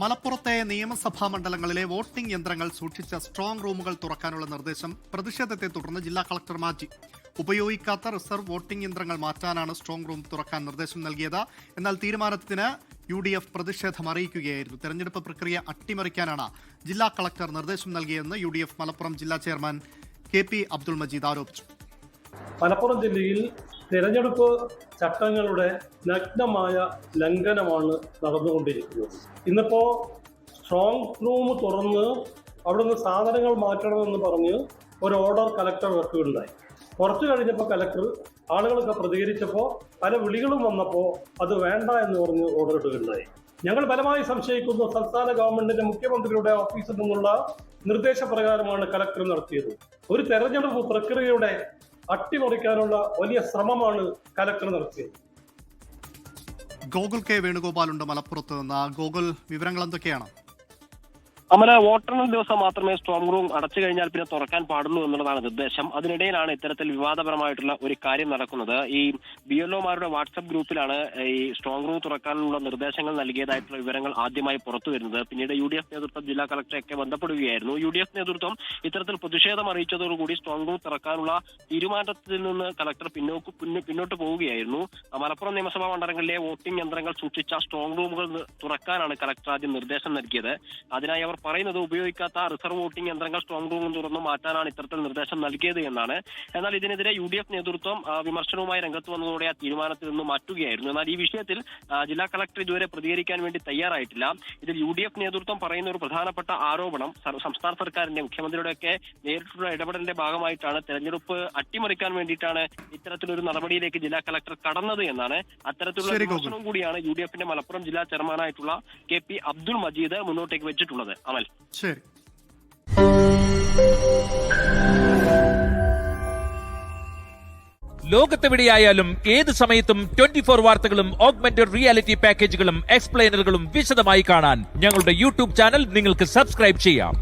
മലപ്പുറത്തെ നിയമസഭാ മണ്ഡലങ്ങളിലെ വോട്ടിംഗ് യന്ത്രങ്ങൾ സൂക്ഷിച്ച സ്ട്രോങ് റൂമുകൾ തുറക്കാനുള്ള നിർദ്ദേശം പ്രതിഷേധത്തെ തുടർന്ന് ജില്ലാ കളക്ടർ മാറ്റി. ഉപയോഗിക്കാത്ത റിസർവ് വോട്ടിംഗ് യന്ത്രങ്ങൾ മാറ്റാനാണ് സ്ട്രോങ് റൂം തുറക്കാൻ നിർദ്ദേശം നൽകിയത്. എന്നാൽ തീരുമാനത്തിന് UDF പ്രതിഷേധം അറിയിക്കുകയായിരുന്നു. തെരഞ്ഞെടുപ്പ് പ്രക്രിയ അട്ടിമറിക്കാനാണ് ജില്ലാ കളക്ടർ നിർദ്ദേശം നൽകിയതെന്ന് UDF മലപ്പുറം ജില്ലാ ചെയർമാൻ KP അബ്ദുൾ മജീദ് ആരോപിച്ചു. മലപ്പുറം ജില്ലയിൽ തിരഞ്ഞെടുപ്പ് ചട്ടങ്ങളുടെ നഗ്നമായ ലംഘനമാണ് നടന്നുകൊണ്ടിരിക്കുന്നത്. ഇന്നിപ്പോ സ്ട്രോങ് റൂം തുറന്ന് അവിടുന്ന് സാധനങ്ങൾ മാറ്റണമെന്ന് പറഞ്ഞ് ഒരു ഓർഡർ കലക്ടർ ഇറക്കുകയുണ്ടായി. കുറച്ചു കഴിഞ്ഞപ്പോൾ കലക്ടർ ആളുകളൊക്കെ പ്രതികരിച്ചപ്പോൾ പല വിളികളും വന്നപ്പോൾ അത് വേണ്ട എന്ന് പറഞ്ഞ് ഓർഡർ ഇടുകയുണ്ടായി. ഞങ്ങൾ ബലമായി സംശയിക്കുന്നു സംസ്ഥാന ഗവൺമെന്റിന്റെ മുഖ്യമന്ത്രിയുടെ ഓഫീസിൽ നിന്നുള്ള നിർദ്ദേശപ്രകാരമാണ് കലക്ടർ നടത്തിയത്. ഒരു തെരഞ്ഞെടുപ്പ് പ്രക്രിയയുടെ അട്ടിമറിക്കാനുള്ള വലിയ ശ്രമമാണ് കലക്ടർ നടത്തിയത്. ഗോകുൽ K വേണുഗോപാലുണ്ട് മലപ്പുറത്ത് നിന്ന്. ഗോകുൽ, വിവരങ്ങൾ എന്തൊക്കെയാണ്? വോട്ടെണ്ണൽ ദിവസം മാത്രമേ സ്ട്രോങ് റൂം അടച്ചു കഴിഞ്ഞാൽ പിന്നെ തുറക്കാൻ പാടുള്ളൂ എന്നുള്ളതാണ് നിർദ്ദേശം. അതിനിടയിലാണ് ഇത്തരത്തിൽ വിവാദപരമായിട്ടുള്ള ഒരു കാര്യം നടക്കുന്നത്. ഈ BLOമാരുടെ വാട്സ്ആപ്പ് ഗ്രൂപ്പിലാണ് ഈ സ്ട്രോങ് റൂം തുറക്കാനുള്ള നിർദ്ദേശങ്ങൾ നൽകിയതായിട്ടുള്ള വിവരങ്ങൾ ആദ്യമായി പുറത്തു വരുന്നത്. പിന്നീട് UDF നേതൃത്വം ജില്ലാ കളക്ടറെയൊക്കെ ബന്ധപ്പെടുകയായിരുന്നു. UDF നേതൃത്വം ഇത്തരത്തിൽ പ്രതിഷേധം അറിയിച്ചതോടുകൂടി സ്ട്രോങ് റൂം തുറക്കാനുള്ള തീരുമാനത്തിൽ നിന്ന് കളക്ടർ പിന്നോട്ട് പോവുകയായിരുന്നു. മലപ്പുറം നിയമസഭാ മണ്ഡലങ്ങളിലെ വോട്ടിംഗ് യന്ത്രങ്ങൾ സൂക്ഷിച്ച സ്ട്രോങ് റൂമുകൾ തുറക്കാനാണ് കളക്ടർ ആദ്യം നിർദ്ദേശം നൽകിയത്. അതിനായി അവർ പറയുന്നത് ഉപയോഗിക്കാത്ത റിസർവ് വോട്ടിംഗ് യന്ത്രങ്ങൾ സ്ട്രോങ് റൂമിൽ തുറന്നു മാറ്റാനാണ് ഇത്തരത്തിൽ നിർദ്ദേശം നൽകിയത് എന്നാണ്. എന്നാൽ ഇതിനെതിരെ UDF നേതൃത്വം വിമർശനവുമായി രംഗത്ത് വന്നതോടെ ആ തീരുമാനത്തിൽ നിന്ന് മാറ്റുകയായിരുന്നു. എന്നാൽ ഈ വിഷയത്തിൽ ജില്ലാ കളക്ടർ ഇതുവരെ പ്രതികരിക്കാൻ വേണ്ടി തയ്യാറായിട്ടില്ല. ഇതിൽ UDF നേതൃത്വം പറയുന്ന ഒരു പ്രധാനപ്പെട്ട ആരോപണം സംസ്ഥാന സർക്കാരിന്റെ മുഖ്യമന്ത്രിയുടെയൊക്കെ നേരിട്ടുള്ള ഇടപെടലിന്റെ ഭാഗമായിട്ടാണ് തെരഞ്ഞെടുപ്പ് അട്ടിമറിക്കാൻ വേണ്ടിയിട്ടാണ് ഇത്തരത്തിലൊരു നടപടിയിലേക്ക് ജില്ലാ കളക്ടർ കടന്നത് എന്നാണ്. അത്തരത്തിലുള്ള വിമർശനവും കൂടിയാണ് UDFന്റെ മലപ്പുറം ജില്ലാ ചെയർമാനായിട്ടുള്ള KP അബ്ദുൾ മജീദ് മുന്നോട്ടേക്ക് വെച്ചിട്ടുള്ളത്. അമൽ, ശരി. ലോകത്തെവിടെയായാലും ഏത് സമയത്തും 24 വാർത്തകളും ഓഗ്മെന്റഡ് റിയാലിറ്റി പാക്കേജുകളും എക്സ്പ്ലെയിനറുകളും വിശദമായി കാണാൻ ഞങ്ങളുടെ YouTube ചാനൽ നിങ്ങൾക്ക് സബ്സ്ക്രൈബ് ചെയ്യാം.